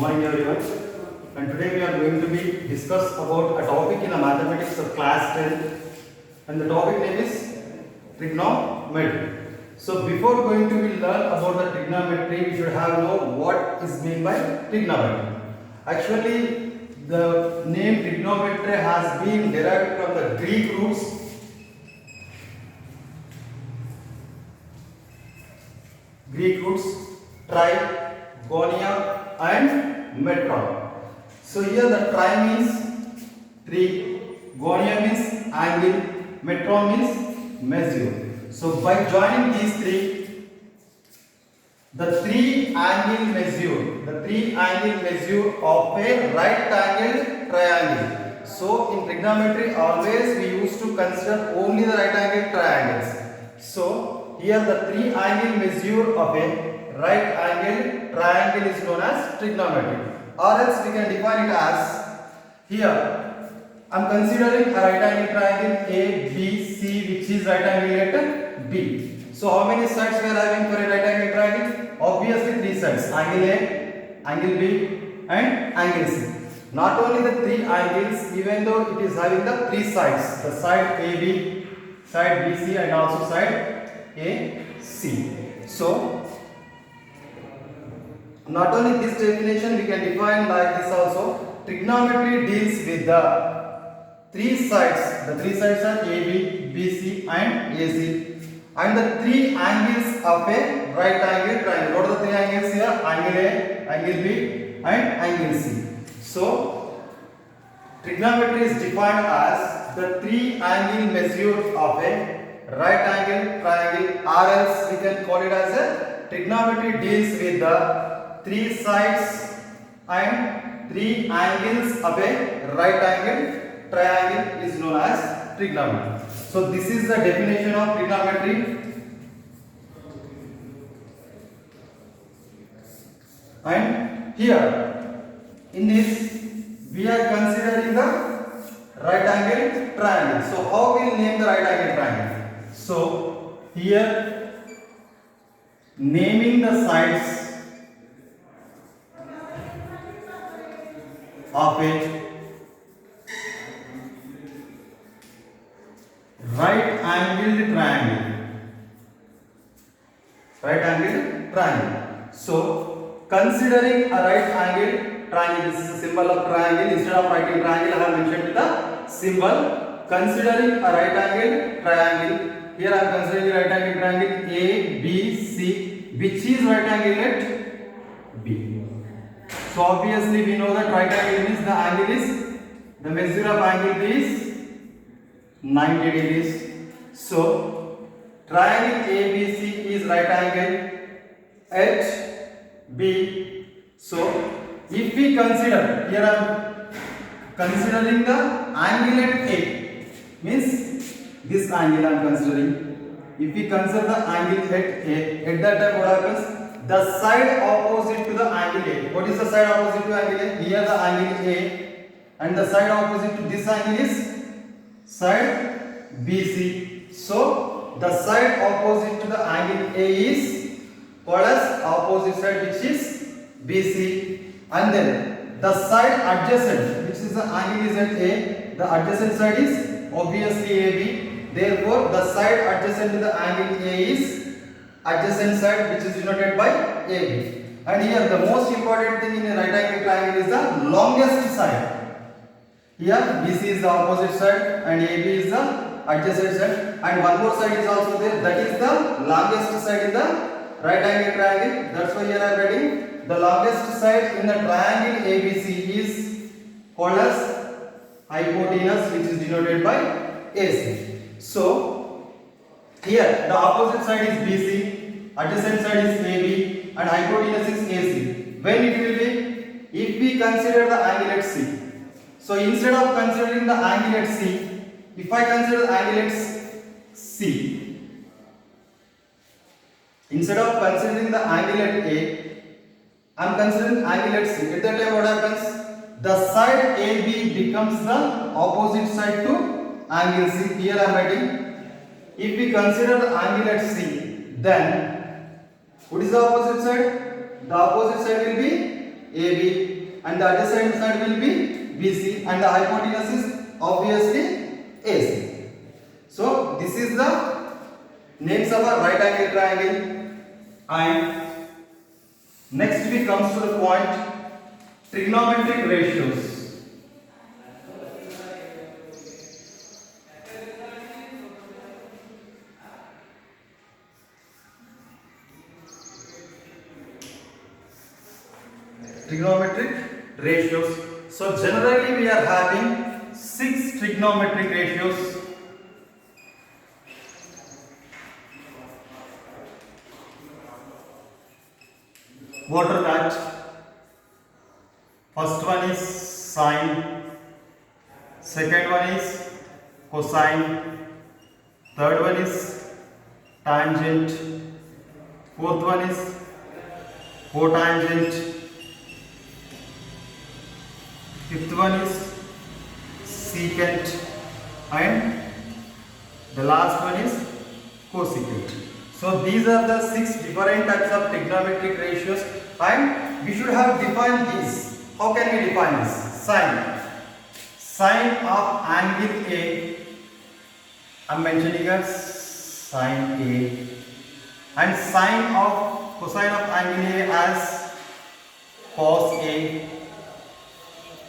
morning everyone. And today we are going to be discuss about a topic in a mathematics of class 10, and the topic name is trigonometry. So before going to be learn about the trigonometry, we should have know what is meant by trigonometry. Actually, the name trigonometry has been derived from the Greek roots tri, gonia and metron. So here the tri means 3, gonia means angle, metron means measure. So by joining these three, the three angle measure of a right angle triangle. So in trigonometry always we used to consider only the right angle triangles. So here the three angle measure of a right angle triangle is known as trigonometry, or else we can define it as, here I am considering a right angle triangle A, B, C, which is right angle at B. So how many sides we are having for a right angle triangle? Obviously three sides, angle A, angle B and angle C. Not only the three angles, even though it is having the three sides, the side AB, side BC and also side AC. So not only this definition we can define like this also. Trigonometry deals with the three sides. The three sides are AB, BC and AC. And the three angles of a right angle triangle. What are the three angles here? Angle A, angle B and angle C. So trigonometry is defined as the three angle measure of a right angle triangle, or else we can call it as a trigonometry deals with the three sides and three angles of a right angle triangle is known as trigonometry. So this is the definition of trigonometry. And here in this we are considering the right angle triangle. So how we will name the right angle triangle? So here naming the sides of a right angled triangle. So considering a right angled triangle, this is a symbol of triangle. Instead of writing triangle, I have mentioned the symbol. Considering a right angled triangle, here I am considering the right angled triangle A, B, C, which is right angle at B. So obviously we know that right angle means the angle is, the measure of angle is 90 degrees. So triangle ABC is right angle at B. So if we consider, here I am considering the angle at A, means this angle I am considering. If we consider the angle at A, at that time what happens? The side opposite to the angle A. What is the side opposite to angle A? Here the angle A, and the side opposite to this angle is side BC. So the side opposite to the angle A is called as opposite side, which is BC. And then the side adjacent, which is the angle is at A, the adjacent side is obviously AB. Therefore the side adjacent to the angle A is adjacent side, which is denoted by AB. And here the most important thing in a right angle triangle is the longest side. Here BC is the opposite side and AB is the adjacent side, and one more side is also there, that is the longest side in the right angle triangle. That's why here I am writing the longest side in the triangle ABC is called as hypotenuse, which is denoted by AC. So here the opposite side is BC, adjacent side is AB and hypotenuse is AC. When it will be? If we consider the angle at C. So instead of considering the angle at C, if I consider the angle at C, instead of considering the angle at A, I am considering angle at C. At that time what happens? The side AB becomes the opposite side to angle C. Here I am writing, if we consider the angle at C, then what is the opposite side? The opposite side will be AB. and the adjacent side will be BC, and the hypotenuse is obviously AC. So this is the names of a right angle triangle. And next we comes to the point trigonometric ratios. Trigonometric ratios. So generally we are having 6 trigonometric ratios. What are that? First one is sine, second one is cosine, third one is tangent, fourth one is cotangent, fifth one is secant, and the last one is cosecant. So these are the 6 different types of trigonometric ratios, and we should have defined these. How can we define this? Sine of angle A, I am mentioning as sine A, and sine of cosine of angle A as cos A,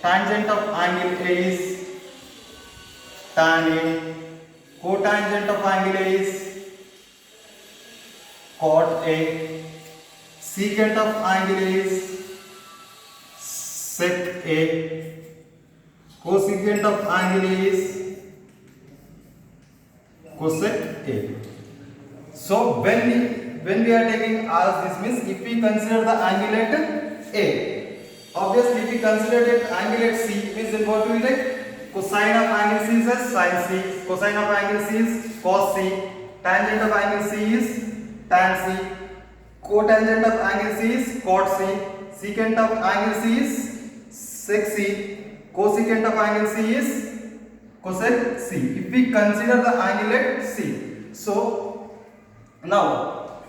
tangent of angle A is tan A, cotangent of angle A is cot A, secant of angle A is sec A, cosecant of angle A is cosec A. So when we are taking as this means, if we consider the angle at A, obviously if we consider that angle at C, means then what will we take? Cosine of angle C is as sin C, cosine of angle C is cos C, tangent of angle C is tan C, cotangent of angle C is cot C, secant of angle C is sec C, cosecant of angle C is cosec C. If we consider the angle at C, so now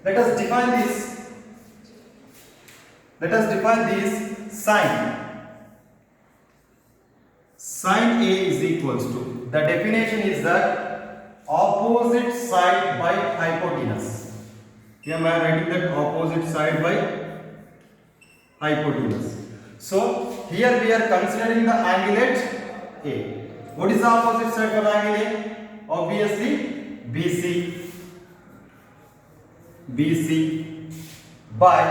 let us define this. Let us define this sine. Sine A is equals to, the definition is that opposite side by hypotenuse. Here I am writing that opposite side by hypotenuse. So here we are considering the angle at A. What is the opposite side for the angle A? Obviously BC by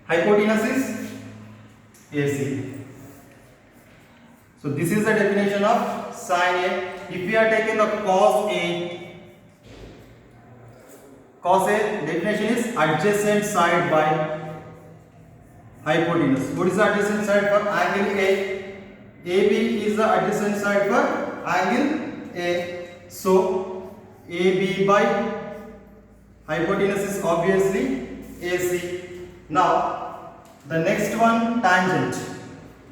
hypotenuse is AC. So this is the definition of sine A. If we are taking the cos A definition is adjacent side by hypotenuse. What is the adjacent side for angle A? AB is the adjacent side for angle A. So AB by hypotenuse is obviously AC. Now the next one, tangent.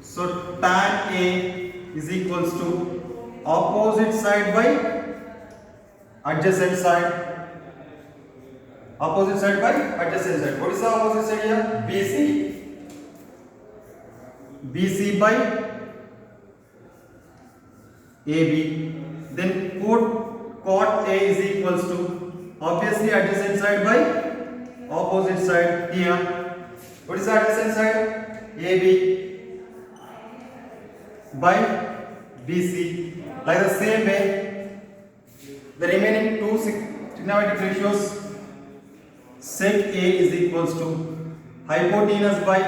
So tan A is equals to opposite side by adjacent side. Opposite side by adjacent side. What is the opposite side here? BC by AB. Then cot A is equals to obviously adjacent side by opposite side here. What is the adjacent side? AB by BC. Like the same way, the remaining two trigonometric ratios, sec A is equals to hypotenuse by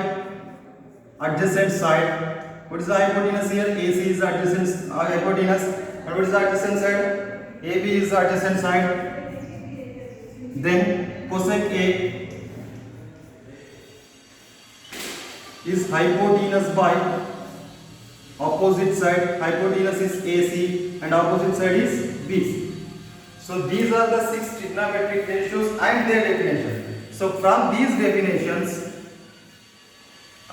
adjacent side. What is the hypotenuse here? AC is the adjacent hypotenuse. And what is the adjacent side? AB is the adjacent side. Then cosec A is hypotenuse by opposite side. Hypotenuse is AC and opposite side is BC. So these are the 6 trigonometric ratios and their definition. So from these definitions,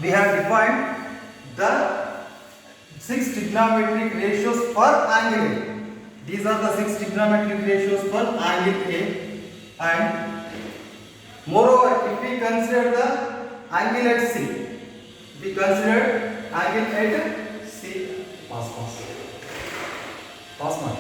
we have defined the 6 trigonometric ratios per angle A. These are the 6 trigonometric ratios per angle A. And moreover, if we consider the angle at C. We considered angle at C. Pass. Pass mark.